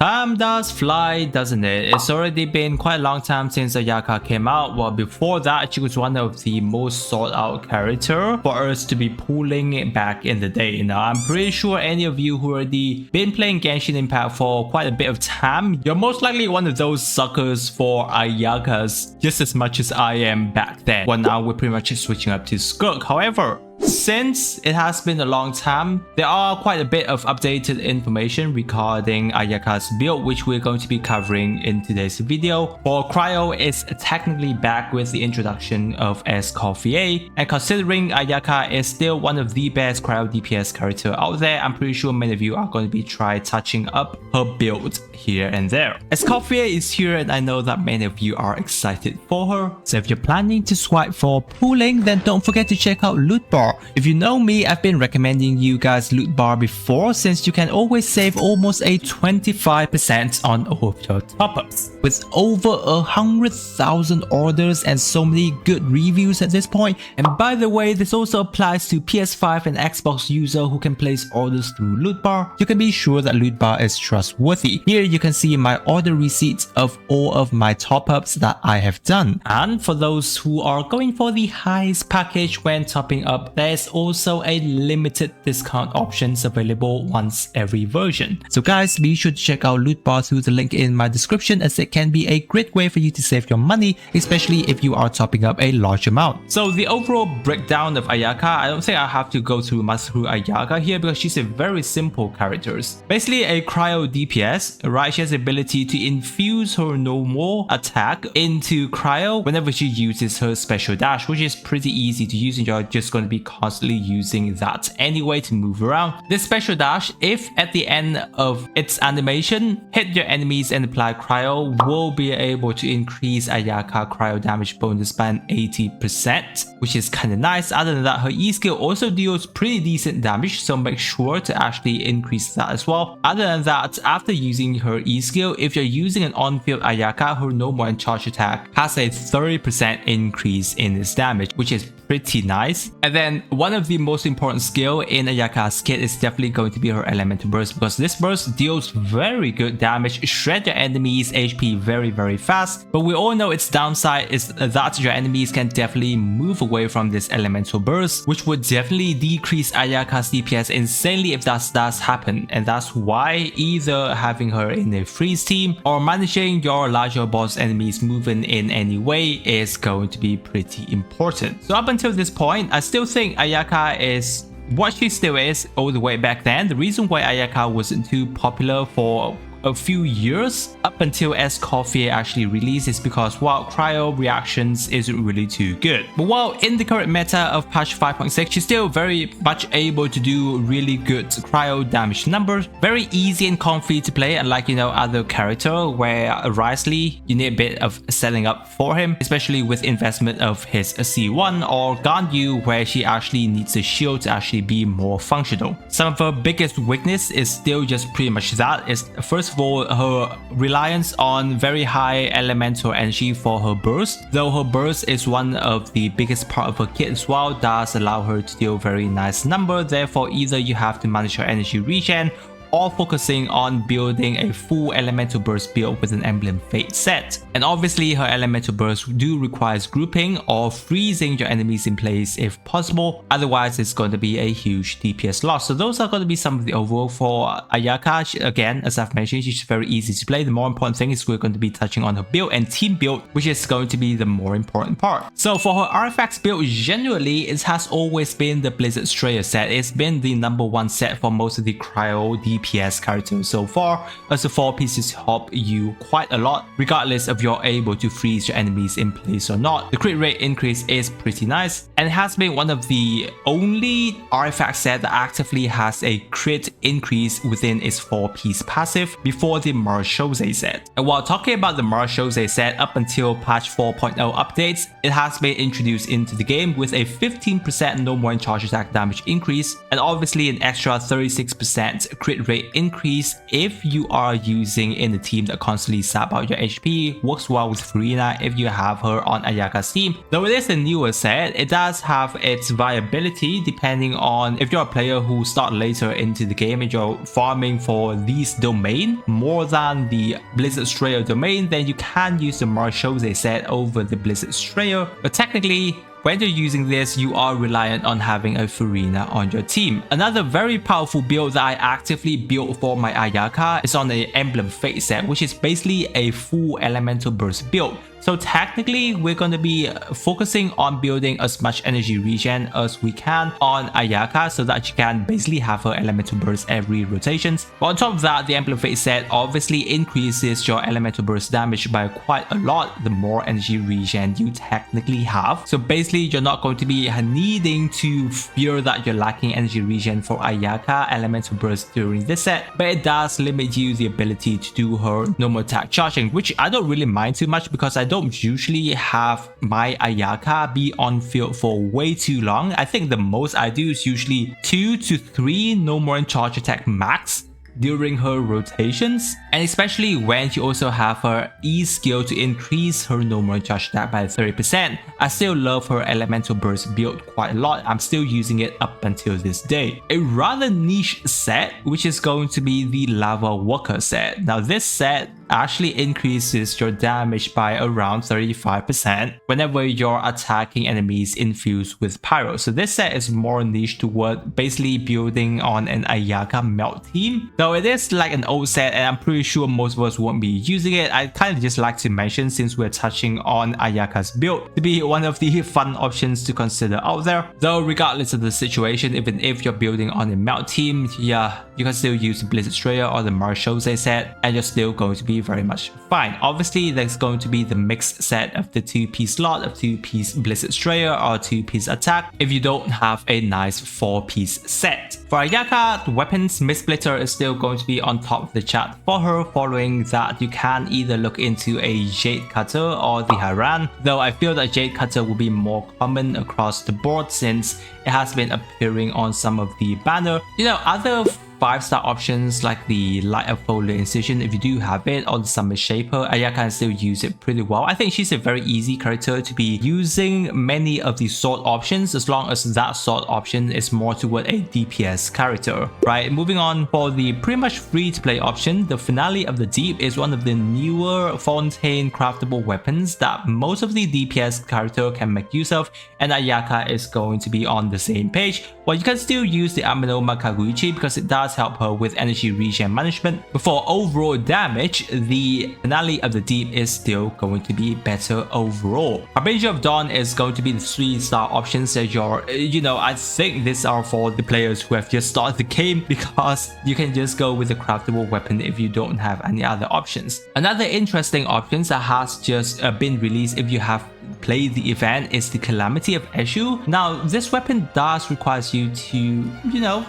Time does fly, doesn't it? It's already been quite a long time since Ayaka came out. Well, before that, she was one of the most sought out character for us to be pulling back in the day. Now, I'm pretty sure any of you who already been playing Genshin Impact for quite a bit of time, you're most likely one of those suckers for Ayakas just as much as I am back then. Well, now we're pretty much switching up to Skirk. However, since it has been a long time, there are quite a bit of updated information regarding Ayaka's build, which we're going to be covering in today's video. For Cryo, it's technically back with the introduction of Escoffier, and considering Ayaka is still one of the best Cryo DPS character out there, I'm pretty sure many of you are going to be touching up her build here and there. Escoffier is here, and I know that many of you are excited for her. So if you're planning to swipe for pooling, then don't forget to check out Loot Bar. If you know me, I've been recommending you guys Loot Bar before, since you can always save almost a 25% on all of your top-ups. With over 100,000 orders and so many good reviews at this point. And by the way, this also applies to PS5 and Xbox user who can place orders through Loot Bar. You can be sure that Loot Bar is trustworthy. Here you can see my order receipts of all of my top-ups that I have done. And for those who are going for the highest package when topping up, there's also a limited discount options available once every version. So guys, be sure to check out Loot Bar through the link in my description, as it can be a great way for you to save your money, especially if you are topping up a large amount. So the overall breakdown of Ayaka, I don't think I have to go through much through Ayaka here because she's a very simple character. Basically a Cryo DPS, right? She has the ability to infuse her normal attack into Cryo whenever she uses her special dash, which is pretty easy to use, and you're just going to be constantly using that anyway to move around. This special dash, if at the end of its animation hit your enemies and apply Cryo, will be able to increase Ayaka Cryo damage bonus by an 80%, which is kind of nice. Other than that, her E skill also deals pretty decent damage, so make sure to actually increase that as well. Other than that, after using her E skill, if you're using an on-field Ayaka, her normal and charge attack has a 30% increase in its damage, which is pretty nice. And then one of the most important skill in Ayaka's kit is definitely going to be her elemental burst, because this burst deals very good damage, shred your enemies HP very fast. But we all know its downside is that your enemies can definitely move away from this elemental burst, which would definitely decrease Ayaka's DPS insanely if that does happen. And that's why either having her in a freeze team or managing your larger boss enemies moving in any way is going to be pretty important. So up until this point, I still think Ayaka is what she still is all the way back then. The reason why Ayaka wasn't too popular for a few years up until Escoffier actually released is because while Cryo reactions isn't really too good. But while in the current meta of patch 5.6, she's still very much able to do really good Cryo damage numbers. Very easy and comfy to play, unlike, you know, other character where Risley, you need a bit of setting up for him, especially with investment of his C1, or Ganyu, where she actually needs a shield to actually be more functional. Some of her biggest weakness is still just pretty much that. Is first of all, her reliance on very high elemental energy for her burst. Though her burst is one of the biggest part of her kit as well, does allow her to deal very nice number. Therefore, either you have to manage her energy regen or focusing on building a full elemental burst build with an emblem fate set. And obviously her elemental burst do requires grouping or freezing your enemies in place if possible, otherwise it's going to be a huge DPS loss. So those are going to be some of the overall for Ayaka. Again, as I've mentioned, she's very easy to play. The more important thing is we're going to be touching on her build and team build, which is going to be the more important part. So for her artifacts build, generally it has always been the Blizzard Strayer set. It's been the #1 set for most of the Cryo DPS characters so far, as the 4 pieces help you quite a lot regardless of you're able to freeze your enemies in place or not. The crit rate increase is pretty nice, and it has been one of the only artifact set that actively has a crit increase within its 4-piece passive before the Marshose set. And while talking about the Marshose set, up until patch 4.0 updates, it has been introduced into the game with a 15% normal and charge attack damage increase, and obviously an extra 36% crit crit rate increase if you are using in the team that constantly sap out your HP. Works well with Farina if you have her on Ayaka's team. Though it is a newer set, it does have its viability depending on if you're a player who start later into the game and you're farming for this domain more than the Blizzard Strayer domain, then you can use the Marshose set over the Blizzard Strayer. But technically, when you're using this, you are reliant on having a Farina on your team. Another very powerful build that I actively built for my Ayaka is on the Emblem Fate set, which is basically a full elemental burst build. So technically, we're going to be focusing on building as much energy regen as we can on Ayaka so that you can basically have her elemental burst every rotations. But on top of that, the Emblem Fate set obviously increases your elemental burst damage by quite a lot the more energy regen you technically have. So basically, you're not going to be needing to fear that you're lacking energy regen for Ayaka elemental burst during this set, but it does limit you the ability to do her normal attack charging, which I don't really mind too much because I don't usually have my Ayaka be on field for way too long. I think the most I do is usually 2 to 3 no more charge attack max during her rotations, and especially when you also have her E skill to increase her normal charge attack by 30%. I still love her elemental burst build quite a lot. I'm still using it up until this day. A rather niche set, which is going to be the Lava Walker set. Now this set actually increases your damage by around 35% whenever you're attacking enemies infused with Pyro. So this set is more niche toward basically building on an Ayaka melt team. Though it is like an old set and I'm pretty sure most of us won't be using it, I kind of just like to mention since we're touching on Ayaka's build to be one of the fun options to consider out there. Though regardless of the situation, even if you're building on a melt team, yeah, you can still use the Blizzard Strayer or the Marshose set and you're still going to be very much fine. Obviously, there's going to be the mixed set of the 2-piece slot of 2-piece Blizzard Strayer or 2-piece attack if you don't have a nice 4-piece set. For Ayaka, the weapons Mist-Splitter is still going to be on top of the chart for her. Following that, you can either look into a Jade Cutter or the Haran, though I feel that Jade Cutter will be more common across the board since it has been appearing on some of the banner. You know, other 5-star options like the Light of Foliar Incision, if you do have it, or the Summer Shaper, Ayaka can still use it pretty well. I think she's a very easy character to be using many of the sword options as long as that sword option is more toward a DPS character, right? Moving on, for the pretty much free to play option, the Finale of the Deep is one of the newer Fontaine craftable weapons that most of the DPS character can make use of, and Ayaka is going to be on the same page. Well, you can still use the Aminoma Kaguichi because it does help her with energy regen management, but for overall damage, the Finale of the Deep is still going to be better overall. Harbinger of Dawn is going to be the 3-star options that you're, I think these are for the players who have just started the game because you can just go with the craftable weapon if you don't have any other options. Another interesting option that has just been released if you have played the event is the Calamity of Eshu. Now, this weapon does require you to,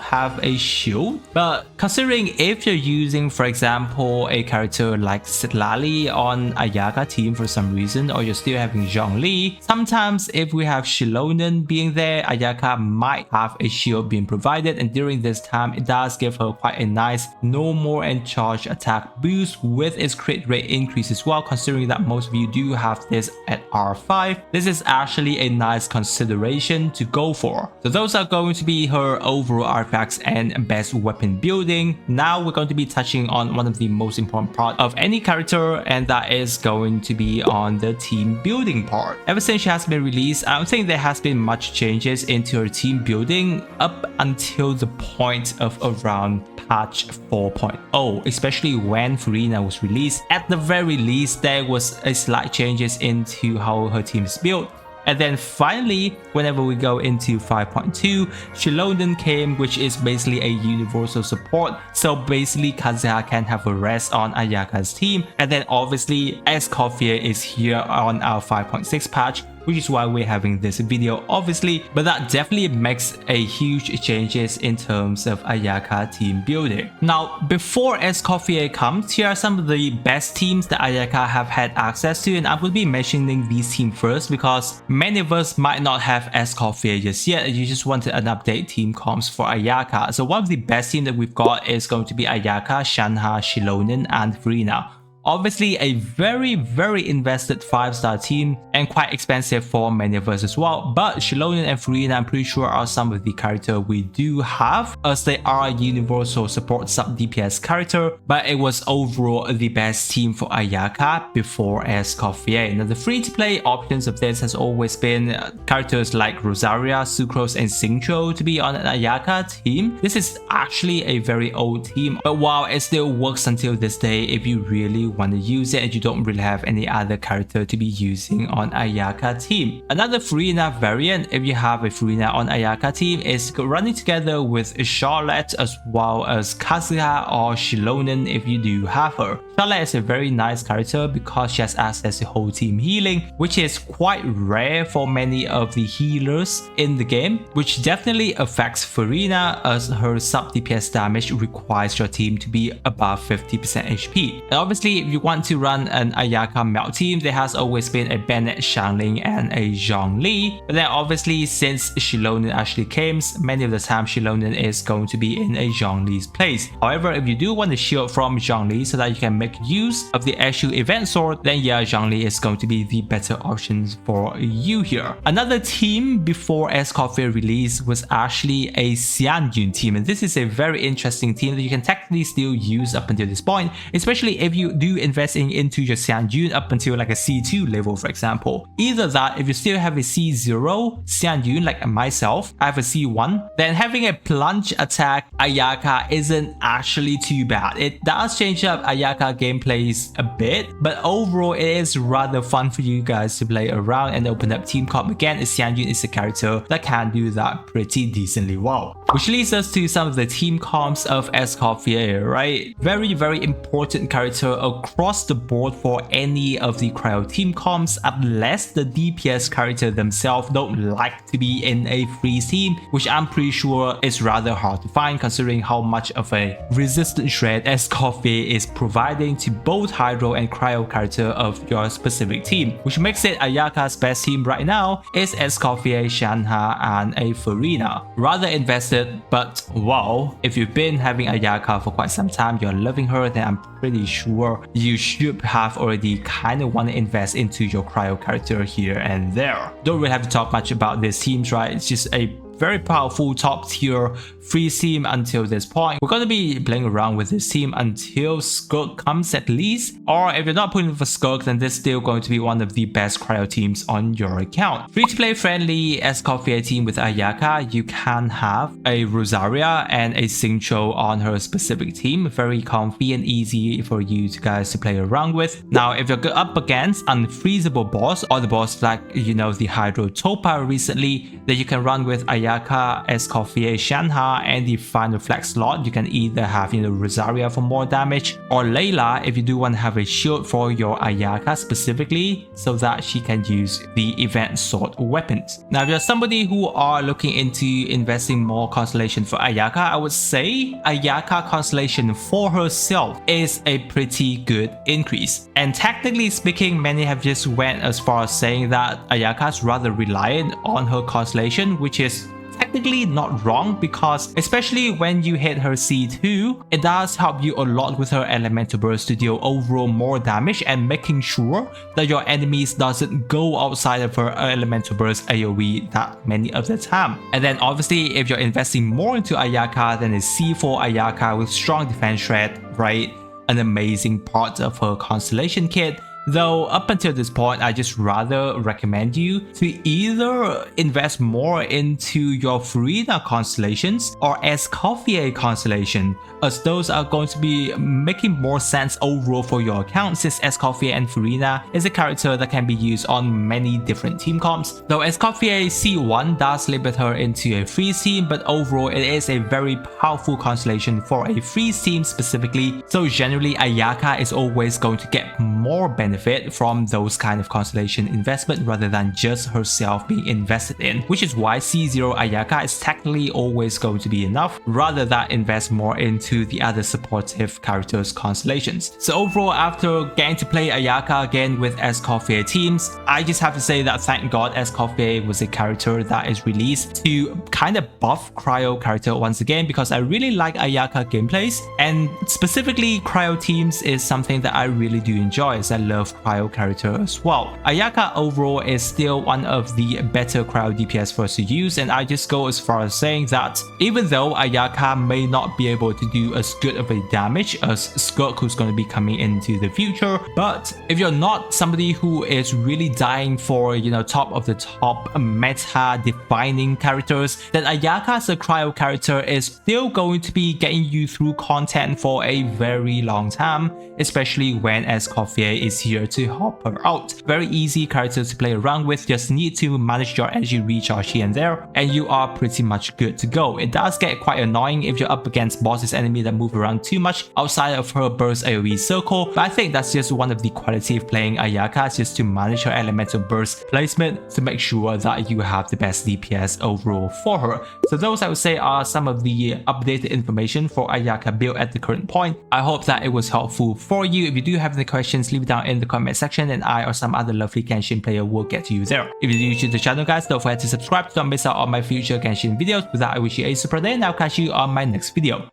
have a shield, but considering if you're using, for example, a character like Sitlali on Ayaka team for some reason, or you're still having Zhongli, sometimes if we have Shilonen being there, Ayaka might have a shield being provided, and during this time, it does give her quite a nice no more and charge attack boost with its crit rate increase as well, considering that most of you do have this at R5. This is actually a nice consideration to go for. So those are going to be her overall artifacts and best weapon building. Now we're going to be touching on one of the most important part of any character, and that is going to be on the team building part. Ever since she has been released, I don't think there has been much changes into her team building up until the point of around patch 4.0, especially when Farina was released. At the very least, there was a slight changes into how her team is built. And then finally, whenever we go into 5.2, Shilonen came, which is basically a universal support. So basically, Kazuha can have a rest on Ayaka's team. And then obviously, Escoffier is here on our 5.6 patch, which is why we're having this video obviously, but that definitely makes a huge changes in terms of Ayaka team building. Now before Escoffier comes, here are some of the best teams that Ayaka have had access to, and I will be mentioning these teams first because many of us might not have Escoffier just yet. You just wanted an update team comps for Ayaka. So one of the best teams that we've got is going to be Ayaka, Shanha, Shilonen, and Farina. Obviously a very invested 5-star team and quite expensive for many of us as well, but Shilonen and Farina I'm pretty sure are some of the character we do have, as they are universal support sub DPS character, but it was overall the best team for Ayaka before Escoffier. Now the free to play options of this has always been characters like Rosaria, Sucrose, and Xingqiu to be on an Ayaka team. This is actually a very old team, but while it still works until this day if you really want to use it and you don't really have any other character to be using on Ayaka team. Another Farina variant, if you have a Farina on Ayaka team, is running together with Charlotte as well as Kazuha or Shilonen if you do have her. Charlotte is a very nice character because she has access to whole team healing, which is quite rare for many of the healers in the game, which definitely affects Farina as her sub DPS damage requires your team to be above 50% HP. And obviously if you want to run an Ayaka melt team, there has always been a Bennett, Xiangling, and a Zhongli. But then obviously since Shilonen actually came, many of the time Shilonen is going to be in a Zhongli's place. However, if you do want to shield from Zhongli so that you can make use of the actual event sword, then yeah, Zhongli is going to be the better options for you here. Another team before Escoffier release was actually a Xianyun team, and this is a very interesting team that you can technically still use up until this point, especially if you do investing into your Xianyun up until like a C2 level, for example. Either that, if you still have a C0 Xianyun like myself, I have a C1, then having a plunge attack Ayaka isn't actually too bad. It does change up Ayaka gameplays a bit, but overall it is rather fun for you guys to play around and open up team comp. Again, Xianyun is a character that can do that pretty decently well. Which leads us to some of the team comps of Escoffier, right? Very important character across the board for any of the cryo team comps, unless the DPS character themselves don't like to be in a free team, which I'm pretty sure is rather hard to find considering how much of a resistant shred Escoffier is providing to both hydro and cryo character of your specific team, which makes it Ayaka's best team right now is Escoffier, Shanha, and a Farina. Rather invested, but wow, if you've been having Ayaka for quite some time, you're loving her, then I'm pretty sure you should have already kind of want to invest into your cryo character here and there. Don't really have to talk much about these teams, right? It's just a very powerful top tier free team until this point. We're going to be playing around with this team until Skirk comes at least, or if you're not putting for Skirk, then this is still going to be one of the best cryo teams on your account. Free to play friendly Escoffier team with Ayaka, you can have a Rosaria and a Xingqiu on her specific team. Very comfy and easy for you guys to play around with. Now if you're up against unfreezable boss or the boss like the Hydro Topa recently, that you can run with Ayaka, Escoffier, Shanha, and the final flex slot. You can either have Rosaria for more damage, or Layla if you do want to have a shield for your Ayaka specifically so that she can use the event sword weapons. Now if you're somebody who are looking into investing more constellation for Ayaka, I would say Ayaka constellation for herself is a pretty good increase. And technically speaking, many have just went as far as saying that Ayaka is rather reliant on her constellation, which is technically not wrong, because especially when you hit her C2, it does help you a lot with her elemental burst to deal overall more damage and making sure that your enemies doesn't go outside of her elemental burst AoE that many of the time. And then obviously if you're investing more into Ayaka, then a C4 Ayaka with strong defense shred, right? An amazing part of her constellation kit. Though up until this point, I just rather recommend you to either invest more into your Farina constellations or Escoffier constellation, as those are going to be making more sense overall for your account, since Escoffier and Farina is a character that can be used on many different team comps. Though Escoffier C1 does limit her into a freeze team, but overall it is a very powerful constellation for a freeze team specifically, so generally Ayaka is always going to get more benefit benefit from those kind of constellation investment rather than just herself being invested in, which is why C0 Ayaka is technically always going to be enough rather than invest more into the other supportive characters constellations. So overall, after getting to play Ayaka again with Escoffier teams, I just have to say that thank God Escoffier was a character that is released to kind of buff Cryo character once again, because I really like Ayaka gameplays, and specifically Cryo teams is something that I really do enjoy, as I love Cryo character as well. Ayaka overall is still one of the better Cryo DPS for us to use, and I just go as far as saying that even though Ayaka may not be able to do as good of a damage as Skirk, who's going to be coming into the future, but if you're not somebody who is really dying for, you know, top of the top meta defining characters, then Ayaka as a Cryo character is still going to be getting you through content for a very long time, especially when Escoffier is here to help her out. Very easy character to play around with, just need to manage your energy recharge here and there, and you are pretty much good to go. It does get quite annoying if you're up against bosses enemy that move around too much outside of her burst AoE circle, but I think that's just one of the quality of playing Ayaka, just to manage her elemental burst placement to make sure that you have the best DPS overall for her. So those I would say are some of the updated information for Ayaka build at the current point. I hope that it was helpful for you. If you do have any questions, leave it down in the comment section, and I or some other lovely Genshin player will get to you there. If you're new to the channel guys, don't forget to subscribe to not miss out on my future Genshin videos. With that, I wish you a super day, and I'll catch you on my next video.